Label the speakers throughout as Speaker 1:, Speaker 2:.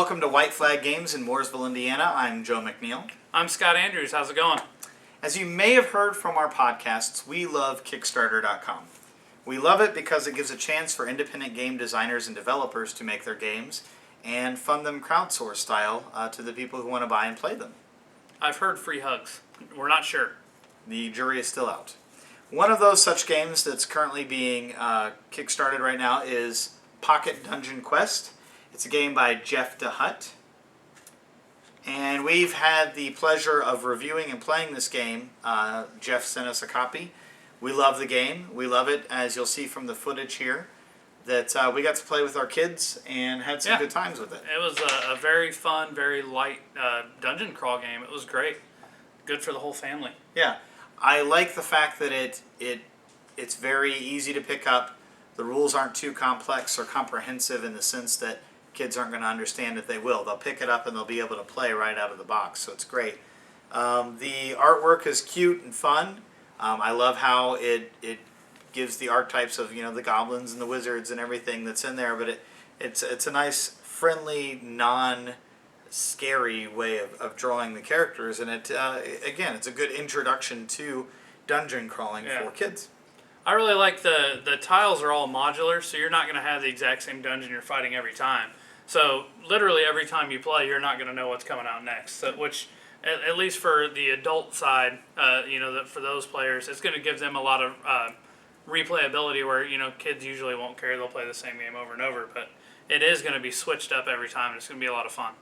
Speaker 1: welcome to White Flag Games in Mooresville, Indiana. I'm Joe McNeil.
Speaker 2: I'm Scott Andrews. How's it going?
Speaker 1: As you may have heard from our podcasts, we love Kickstarter.com. We love it because it gives a chance for independent game designers and developers to make their games and fund them crowdsource style to the people who want to buy and play them.
Speaker 2: I've heard free hugs. We're not sure.
Speaker 1: The jury is still out. One of those such games that's currently being kickstarted right now is Pocket Dungeon Quest. It's a game by Jeff DeHutt. And we've had the pleasure of reviewing and playing this game. Jeff sent us a copy. We love the game. We love it, as you'll see from the footage here, that we got to play with our kids and had some good times with it.
Speaker 2: It was a very fun, very light dungeon crawl game. It was great. Good for the whole family.
Speaker 1: Yeah. I like the fact that it's very easy to pick up. The rules aren't too complex or comprehensive in the sense that kids aren't going to understand it. They will. They'll pick it up and they'll be able to play right out of the box, so it's great. The artwork is cute and fun. I love how it gives the archetypes of the goblins and the wizards and everything that's in there, but it's a nice, friendly, non-scary way of drawing the characters, and again, it's a good introduction to dungeon crawling for kids.
Speaker 2: I really like the tiles are all modular, so you're not going to have the exact same dungeon you're fighting every time. So literally every time you play, you're not going to know what's coming out next. So, which, at least for the adult side, for those players, it's going to give them a lot of replayability where kids usually won't care. They'll play the same game over and over, but it is going to be switched up every time, and it's going to be a lot of fun.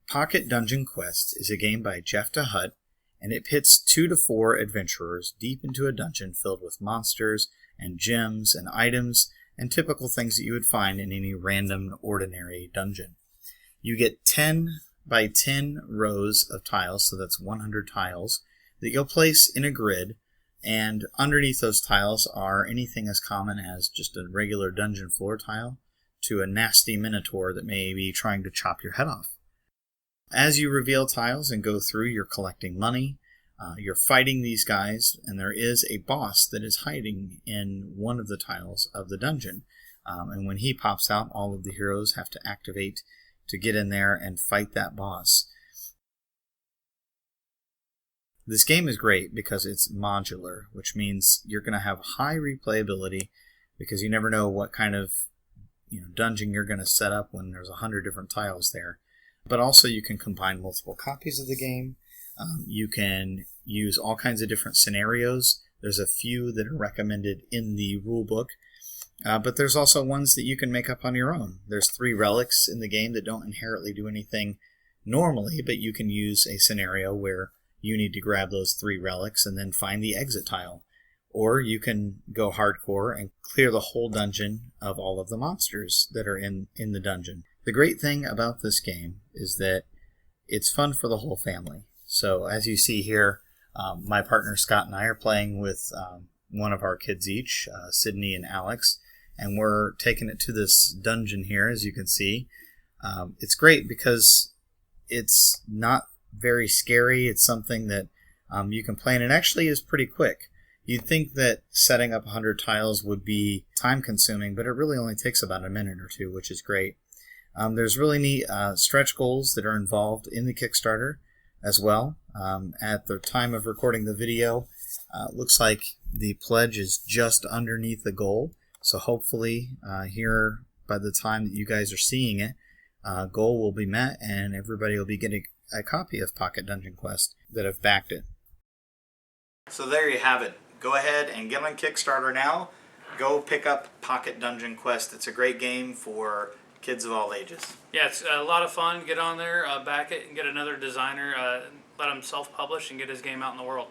Speaker 3: Pocket Dungeon Quest is a game by Jeff DeHutt, and it pits 2 to 4 adventurers deep into a dungeon filled with monsters and gems and items and typical things that you would find in any random, ordinary dungeon. You get 10 by 10 rows of tiles, so that's 100 tiles, that you'll place in a grid, and underneath those tiles are anything as common as just a regular dungeon floor tile to a nasty minotaur that may be trying to chop your head off. As you reveal tiles and go through, you're collecting money, you're fighting these guys, and there is a boss that is hiding in one of the tiles of the dungeon. And when he pops out, all of the heroes have to activate to get in there and fight that boss. This game is great because it's modular, which means you're going to have high replayability because you never know what kind of dungeon you're going to set up when there's 100 different tiles there. But also you can combine multiple copies of the game. You can use all kinds of different scenarios. There's a few that are recommended in the rule book, but there's also ones that you can make up on your own. There's 3 relics in the game that don't inherently do anything normally, but you can use a scenario where you need to grab those 3 relics and then find the exit tile. Or you can go hardcore and clear the whole dungeon of all of the monsters that are in the dungeon. The great thing about this game is that it's fun for the whole family. So as you see here, my partner Scott and I are playing with one of our kids each, Sydney and Alex, and we're taking it to this dungeon here, as you can see. It's great because it's not very scary. It's something that you can play, and it actually is pretty quick. You'd think that setting up 100 tiles would be time-consuming, but it really only takes about a minute or two, which is great. There's really neat stretch goals that are involved in the Kickstarter as well. At the time of recording the video, it looks like the pledge is just underneath the goal. So hopefully here, by the time that you guys are seeing it, goal will be met and everybody will be getting a copy of Pocket Dungeon Quest that have backed it.
Speaker 1: So there you have it. Go ahead and get on Kickstarter now. Go pick up Pocket Dungeon Quest. It's a great game for kids of all ages.
Speaker 2: Yeah, it's a lot of fun. Get on there, back it, and get another designer. Let him self-publish and get his game out in the world.